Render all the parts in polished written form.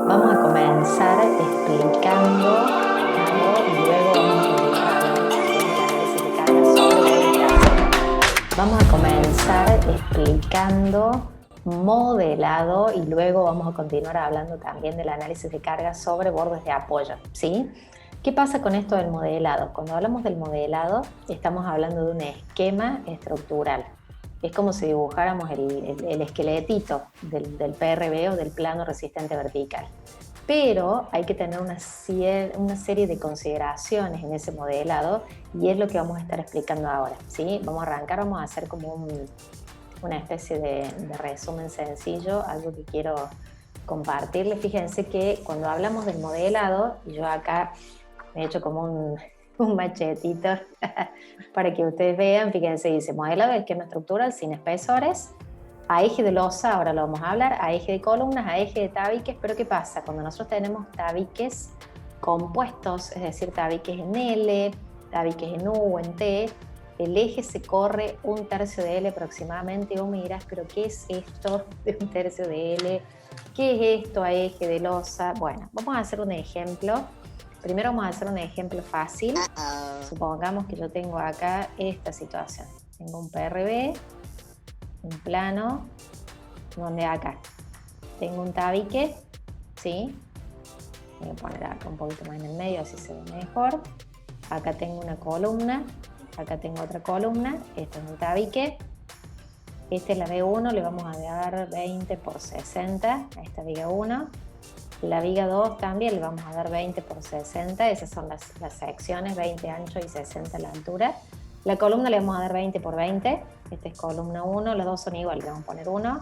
Vamos a comenzar explicando algo y luego vamos a continuar hablando también del análisis de carga sobre bordes de apoyo. Vamos a comenzar explicando modelado y luego vamos a continuar hablando también del análisis de carga sobre bordes de apoyo, ¿sí? ¿Qué pasa con esto del modelado? Cuando hablamos del modelado, estamos hablando de un esquema estructural. Es como si dibujáramos el esqueletito del PRV o del plano resistente vertical. Pero hay que tener una serie de consideraciones en ese modelado y es lo que vamos a estar explicando ahora, ¿sí? Vamos a arrancar, vamos a hacer como una especie de resumen sencillo, algo que quiero compartirles. Fíjense que cuando hablamos del modelado, yo acá me he hecho como un machetito para que ustedes vean. Fíjense, dice modelado de esquema estructural sin espesores, a eje de losa, ahora lo vamos a hablar, a eje de columnas, a eje de tabiques. Pero ¿qué pasa? Cuando nosotros tenemos tabiques compuestos, es decir, tabiques en L, tabiques en U o en T, el eje se corre 1/3 de L aproximadamente. Y vos me dirás, ¿pero qué es esto de 1/3 de L? ¿Qué es esto a eje de losa? Bueno, vamos a hacer un ejemplo. Primero vamos a hacer un ejemplo fácil. Supongamos que yo tengo acá esta situación. Tengo un PRB, un plano, donde acá tengo un tabique, ¿sí? Voy a poner acá un poquito más en el medio, así se ve mejor. Acá tengo una columna, acá tengo otra columna, este es un tabique. Esta es la B1, le vamos a dar 20 por 60 a esta viga 1. La viga 2 también le vamos a dar 20 por 60, esas son las secciones, 20 ancho y 60 la altura. La columna le vamos a dar 20 por 20, esta es columna 1, las dos son iguales, le vamos a poner 1.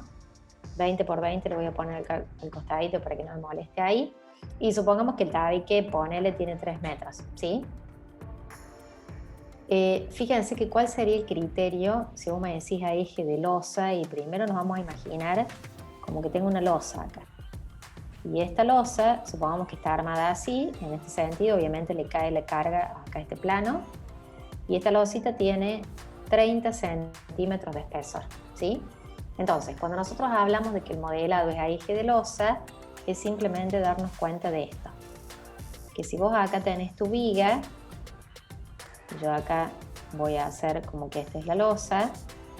20 por 20 le voy a poner al costadito para que no me moleste ahí. Y supongamos que el tabique, ponele, tiene 3 metros, ¿sí? Fíjense que cuál sería el criterio si vos me decís a eje de losa, y primero nos vamos a imaginar como que tengo una losa acá. Y esta losa, supongamos que está armada así, en este sentido, obviamente le cae la carga acá a este plano, y esta losita tiene 30 centímetros de espesor, ¿sí? Entonces, cuando nosotros hablamos de que el modelado es a eje de losa, es simplemente darnos cuenta de esto. Que si vos acá tenés tu viga, yo acá voy a hacer como que esta es la losa,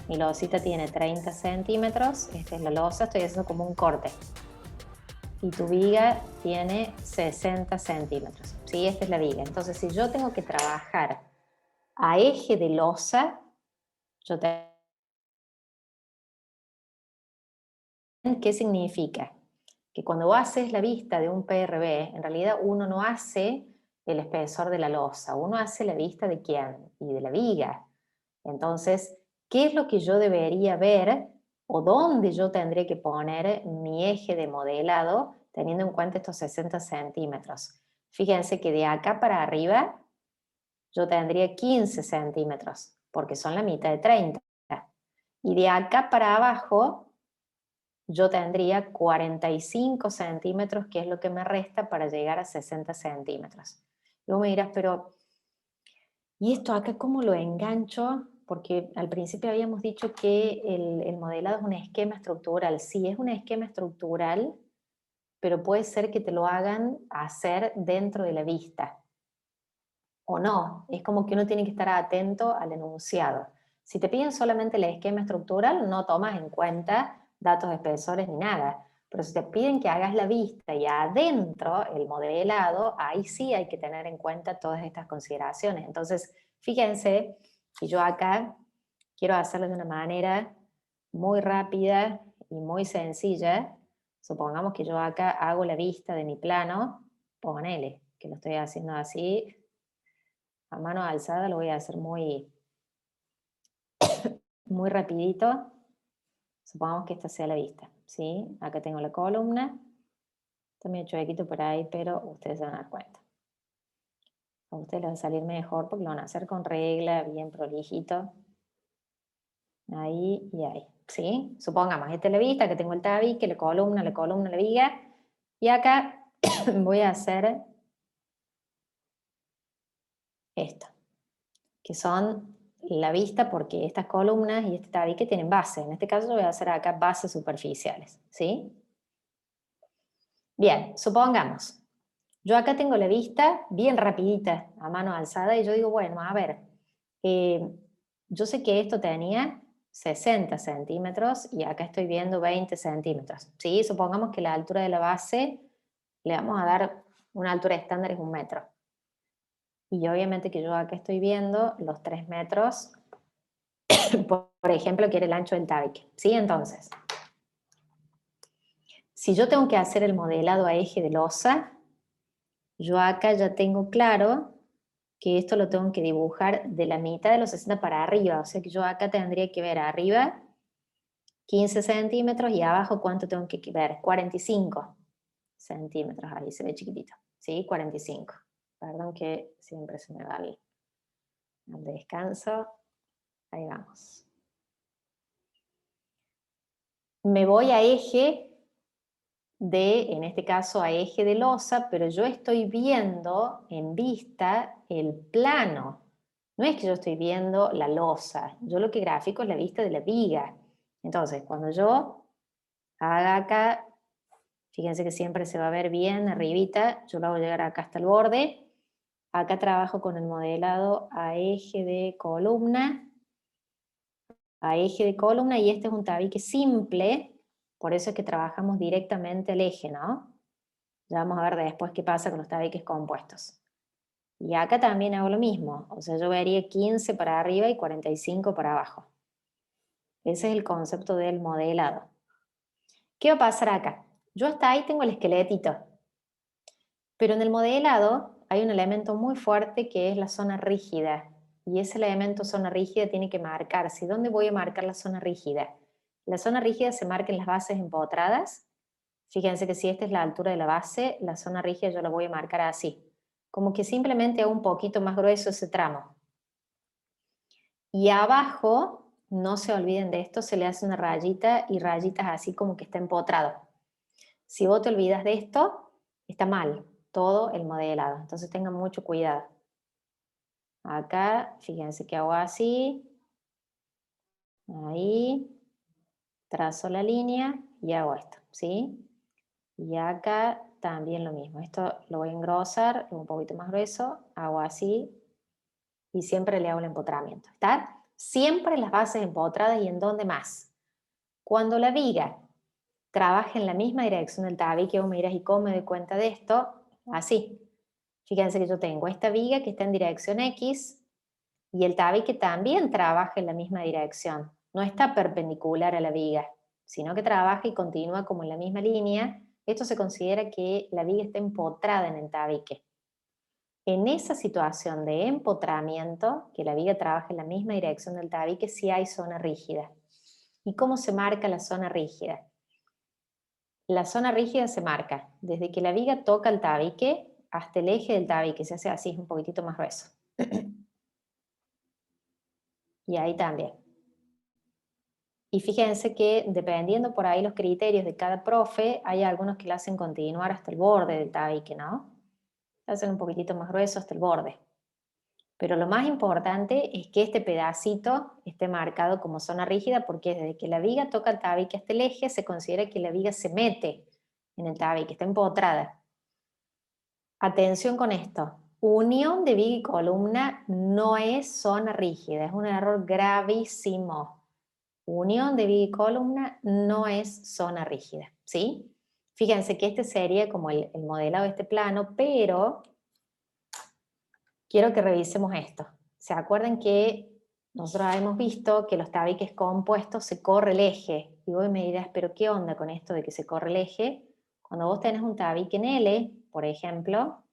mi losita tiene 30 centímetros, esta es la losa, estoy haciendo como un corte. Y tu viga tiene 60 centímetros, ¿sí? Esta es la viga. Entonces, si yo tengo que trabajar a eje de losa, yo tengo... ¿Qué significa? Que cuando vos haces la vista de un PRB, en realidad uno no hace el espesor de la losa, uno hace la vista de quién y de la viga. Entonces, ¿qué es lo que yo debería ver o dónde yo tendré que poner mi eje de modelado teniendo en cuenta estos 60 centímetros? Fíjense que de acá para arriba yo tendría 15 centímetros, porque son la mitad de 30. Y de acá para abajo yo tendría 45 centímetros, que es lo que me resta para llegar a 60 centímetros. Y vos me dirás, pero ¿y esto acá cómo lo engancho? Porque al principio habíamos dicho que el modelado es un esquema estructural. Sí, es un esquema estructural, pero puede ser que te lo hagan hacer dentro de la vista. O no, es como que uno tiene que estar atento al enunciado. Si te piden solamente el esquema estructural, no tomas en cuenta datos de espesores ni nada. Pero si te piden que hagas la vista y adentro el modelado, ahí sí hay que tener en cuenta todas estas consideraciones. Entonces, fíjense que yo acá quiero hacerlo de una manera muy rápida y muy sencilla. Supongamos que yo acá hago la vista de mi plano, ponele que lo estoy haciendo así, a mano alzada, lo voy a hacer muy rapidito. Supongamos que esta sea la vista, ¿sí? Acá tengo la columna, está medio chuequito por ahí, pero ustedes se van a dar cuenta. A ustedes les va a salir mejor porque lo van a hacer con regla, bien prolijito. Ahí y ahí, ¿sí? Supongamos, esta es la vista, que tengo el tabique, la columna, la viga, y acá voy a hacer esto, que son la vista, porque estas columnas y este tabique tienen base. En este caso yo voy a hacer acá bases superficiales, ¿sí? Bien, supongamos, yo acá tengo la vista bien rapidita, a mano alzada, y yo digo, bueno, a ver, eh, yo sé que esto tenía 60 centímetros y acá estoy viendo 20 centímetros. ¿Sí? Supongamos que la altura de la base le vamos a dar una altura estándar es 1 metro. Y obviamente que yo acá estoy viendo los 3 metros, por ejemplo, que era el ancho del tabique. ¿Sí? Entonces, si yo tengo que hacer el modelado a eje de losa, yo acá ya tengo claro que esto lo tengo que dibujar de la mitad de los 60 para arriba. O sea que yo acá tendría que ver arriba 15 centímetros y abajo ¿cuánto tengo que ver? 45 centímetros, ahí se ve chiquitito. ¿Sí? 45. Perdón que siempre se me va al descanso. Ahí vamos. Me voy a eje en este caso a eje de losa, pero yo estoy viendo en vista el plano. No es que yo estoy viendo la losa, yo lo que grafico es la vista de la viga. Entonces, cuando yo haga acá, fíjense que siempre se va a ver bien arribita, yo lo hago llegar acá hasta el borde. Acá trabajo con el modelado a eje de columna, y este es un tabique simple, por eso es que trabajamos directamente el eje, ¿no? Ya vamos a ver después qué pasa con los tabiques compuestos. Y acá también hago lo mismo, o sea, yo vería 15 para arriba y 45 para abajo. Ese es el concepto del modelado. ¿Qué va a pasar acá? Yo hasta ahí tengo el esqueletito, pero en el modelado hay un elemento muy fuerte que es la zona rígida, y ese elemento zona rígida tiene que marcarse. ¿Dónde voy a marcar la zona rígida? La zona rígida se marca en las bases empotradas. Fíjense que si esta es la altura de la base, la zona rígida yo la voy a marcar así. Como que simplemente hago un poquito más grueso ese tramo. Y abajo, no se olviden de esto, se le hace una rayita y rayitas así como que está empotrado. Si vos te olvidas de esto, está mal todo el modelado. Entonces tengan mucho cuidado. Acá, fíjense que hago así. Ahí. Trazo la línea y hago esto, ¿sí? Y acá también lo mismo. Esto lo voy a engrosar, un poquito más grueso, hago así y siempre le hago el empotramiento. ¿Está? Siempre las bases empotradas. ¿Y en dónde más? Cuando la viga trabaja en la misma dirección del tabique, vos me dirás, ¿y cómo me doy cuenta de esto? Así. Fíjense que yo tengo esta viga que está en dirección X y el tabique también trabaja en la misma dirección. No está perpendicular a la viga, sino que trabaja y continúa como en la misma línea. Esto se considera que la viga está empotrada en el tabique. En esa situación de empotramiento, que la viga trabaja en la misma dirección del tabique, sí hay zona rígida. ¿Y cómo se marca la zona rígida? La zona rígida se marca desde que la viga toca el tabique hasta el eje del tabique, se hace así, un poquitito más grueso. Y ahí también. Y fíjense que dependiendo por ahí los criterios de cada profe, hay algunos que lo hacen continuar hasta el borde del tabique, ¿no? Lo hacen un poquitito más grueso hasta el borde. Pero lo más importante es que este pedacito esté marcado como zona rígida, porque desde que la viga toca el tabique hasta el eje, se considera que la viga se mete en el tabique, está empotrada. Atención con esto. Unión de viga y columna no es zona rígida, es un error gravísimo. Unión de viga y columna no es zona rígida, ¿sí? Fíjense que este sería como el modelado de este plano, pero quiero que revisemos esto. ¿Se acuerdan que nosotros hemos visto que los tabiques compuestos se corre el eje? Y vos me dirás, ¿pero qué onda con esto de que se corre el eje? Cuando vos tenés un tabique en L, por ejemplo,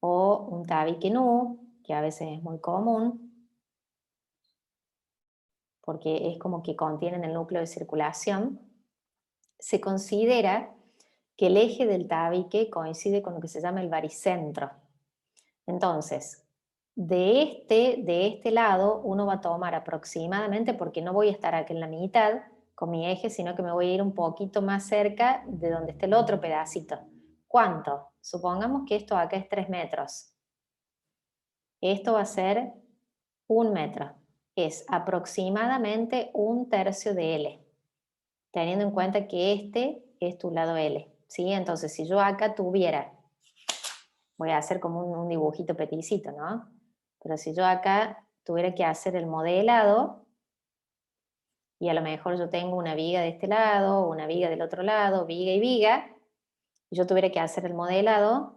o un tabique en U, que a veces es muy común, porque es como que contienen el núcleo de circulación, se considera que el eje del tabique coincide con lo que se llama el baricentro. Entonces, de este lado uno va a tomar aproximadamente, porque no voy a estar aquí en la mitad con mi eje, sino que me voy a ir un poquito más cerca de donde esté el otro pedacito. ¿Cuánto? Supongamos que esto acá es 3 metros. Esto va a ser 1 metro. Es aproximadamente 1/3 de L, teniendo en cuenta que este es tu lado L. ¿sí? Entonces, si yo acá tuviera, voy a hacer como un dibujito peticito, ¿no? Pero si yo acá tuviera que hacer el modelado, y a lo mejor yo tengo una viga de este lado, una viga del otro lado, viga y viga, y yo tuviera que hacer el modelado,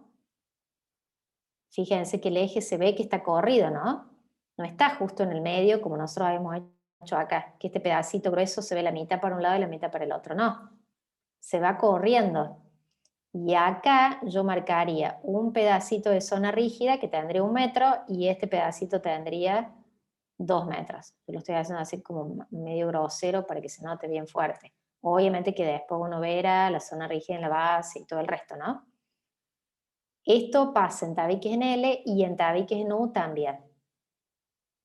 fíjense que el eje se ve que está corrido, ¿no? No está justo en el medio como nosotros habíamos hecho acá, que este pedacito grueso se ve la mitad para un lado y la mitad para el otro, no. Se va corriendo. Y acá yo marcaría un pedacito de zona rígida que tendría 1 metro y este pedacito tendría 2 metros. Yo lo estoy haciendo así como medio grosero para que se note bien fuerte. Obviamente que después uno verá la zona rígida en la base y todo el resto, ¿no? Esto pasa en tabiques en L y en tabiques en U también.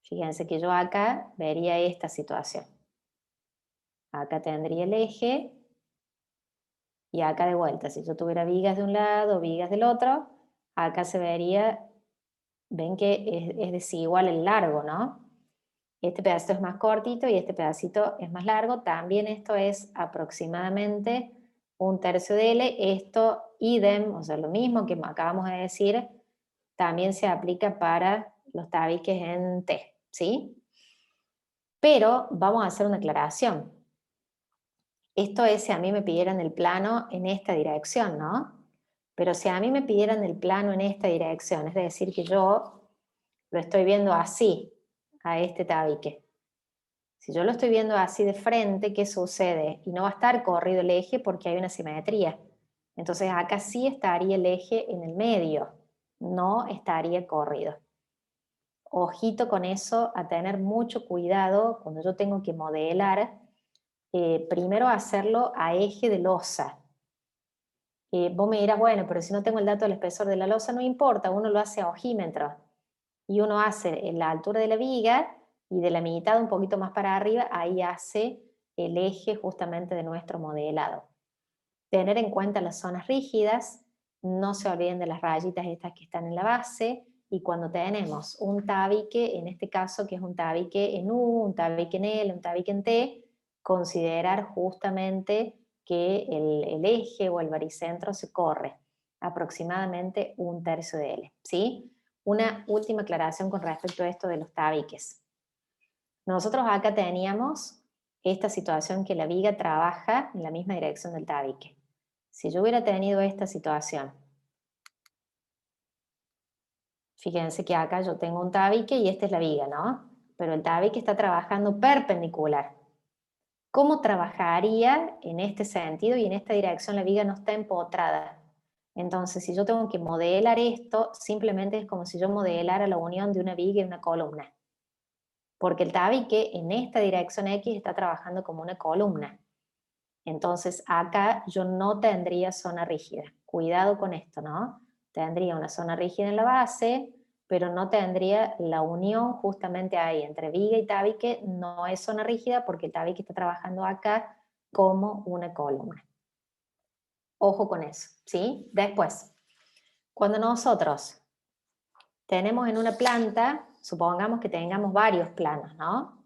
Fíjense que yo acá vería esta situación. Acá tendría el eje y acá de vuelta, si yo tuviera vigas de un lado, vigas del otro, acá se vería, ven que es desigual el largo, ¿no? Este pedacito es más cortito y este pedacito es más largo. También esto es aproximadamente 1/3 de L. Esto idem, o sea, lo mismo que acabamos de decir, también se aplica para los tabiques en T, ¿sí? Pero vamos a hacer una aclaración. Esto es si a mí me pidieran el plano en esta dirección, ¿no? Pero si a mí me pidieran el plano en esta dirección, es decir, que yo lo estoy viendo así, a este tabique. Si yo lo estoy viendo así de frente, ¿qué sucede? Y no va a estar corrido el eje porque hay una simetría. Entonces acá sí estaría el eje en el medio, no estaría corrido. Ojito con eso, a tener mucho cuidado cuando yo tengo que modelar, primero hacerlo a eje de losa. Vos me dirás, bueno, pero si no tengo el dato del espesor de la losa, no importa, uno lo hace a ojímetro. Y uno hace en la altura de la viga y de la mitad un poquito más para arriba, ahí hace el eje justamente de nuestro modelado. Tener en cuenta las zonas rígidas, no se olviden de las rayitas estas que están en la base, y cuando tenemos un tabique, en este caso que es un tabique en U, un tabique en L, un tabique en T, considerar justamente que el eje o el baricentro se corre aproximadamente 1/3 de L, ¿sí? Una última aclaración con respecto a esto de los tabiques. Nosotros acá teníamos esta situación que la viga trabaja en la misma dirección del tabique. Si yo hubiera tenido esta situación, fíjense que acá yo tengo un tabique y esta es la viga, ¿no? Pero el tabique está trabajando perpendicular. ¿Cómo trabajaría en este sentido y en esta dirección la viga no está empotrada? Entonces, si yo tengo que modelar esto, simplemente es como si yo modelara la unión de una viga y una columna. Porque el tabique en esta dirección X está trabajando como una columna. Entonces acá yo no tendría zona rígida. Cuidado con esto, ¿no? Tendría una zona rígida en la base, pero no tendría la unión justamente ahí entre viga y tabique. No es zona rígida porque el tabique está trabajando acá como una columna. Ojo con eso, ¿sí? Después, cuando nosotros tenemos en una planta, supongamos que tengamos varios planos, ¿no?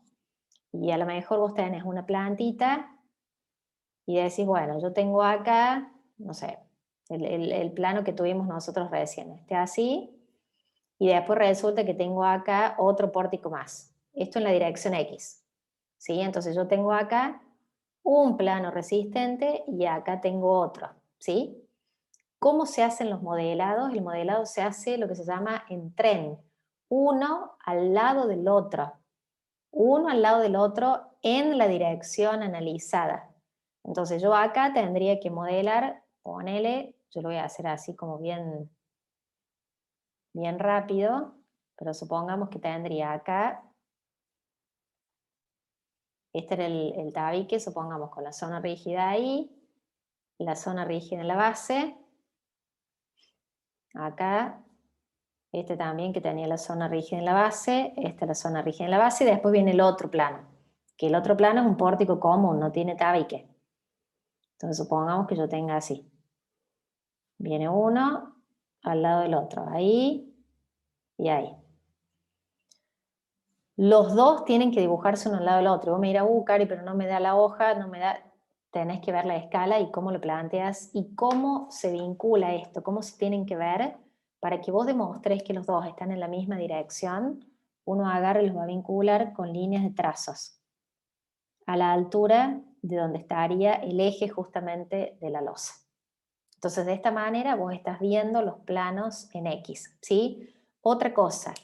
Y a lo mejor vos tenés una plantita y decís, bueno, yo tengo acá, no sé, el plano que tuvimos nosotros recién, este así, y después resulta que tengo acá otro pórtico más. Esto en la dirección X, ¿sí? Entonces yo tengo acá un plano resistente y acá tengo otro, ¿sí? ¿Cómo se hacen los modelados? El modelado se hace lo que se llama en tren, uno al lado del otro, uno al lado del otro en la dirección analizada. Entonces yo acá tendría que modelar, ponele, yo lo voy a hacer así como bien, bien rápido, pero supongamos que tendría acá, este era el tabique, supongamos con la zona rígida ahí, la zona rígida en la base, acá, este también que tenía la zona rígida en la base, esta es la zona rígida en la base, y después viene el otro plano, que el otro plano es un pórtico común, no tiene tabique. Entonces supongamos que yo tenga así. Viene uno al lado del otro, ahí y ahí. Los dos tienen que dibujarse uno al lado del otro. Y vos me dirás, Cari, pero no me da la hoja, no me da... tenés que ver la escala y cómo lo planteas y cómo se vincula esto, cómo se tienen que ver para que vos demostres que los dos están en la misma dirección. Uno agarra y los va a vincular con líneas de trazos a la altura de donde estaría el eje justamente de la losa. Entonces, de esta manera vos estás viendo los planos en X, ¿sí? Otra cosa,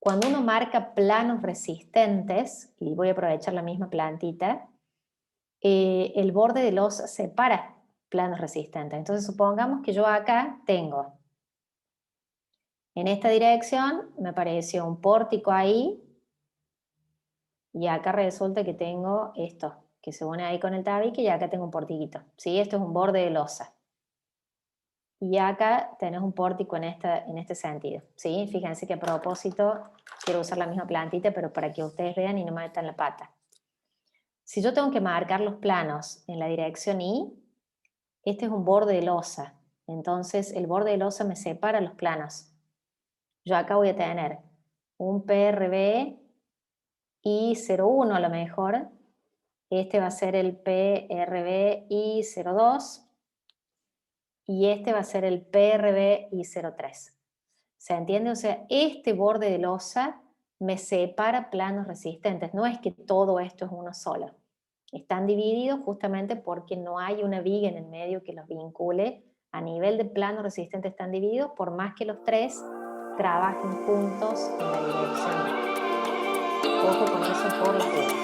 cuando uno marca planos resistentes, y voy a aprovechar la misma plantita, el borde de losa separa planos resistentes. Entonces, supongamos que yo acá tengo, en esta dirección, me apareció un pórtico ahí, y acá resulta que tengo esto, que se une ahí con el tabique, y acá tengo un portiquito, ¿sí? Esto es un borde de losa. Y acá tenés un pórtico en este sentido, ¿sí? Fíjense que a propósito quiero usar la misma plantita, pero para que ustedes vean y no me metan la pata. Si yo tengo que marcar los planos en la dirección Y, este es un borde de losa. Entonces el borde de losa me separa los planos. Yo acá voy a tener un PRB I01 a lo mejor. Este va a ser el PRB I02. Y este va a ser el PRB I03. ¿Se entiende? O sea, este borde de losa me separa planos resistentes. No es que todo esto es uno solo. Están divididos justamente porque no hay una viga en el medio que los vincule. A nivel de plano resistente están divididos por más que los tres trabajen juntos en la dirección. Ojo con eso por las dudas.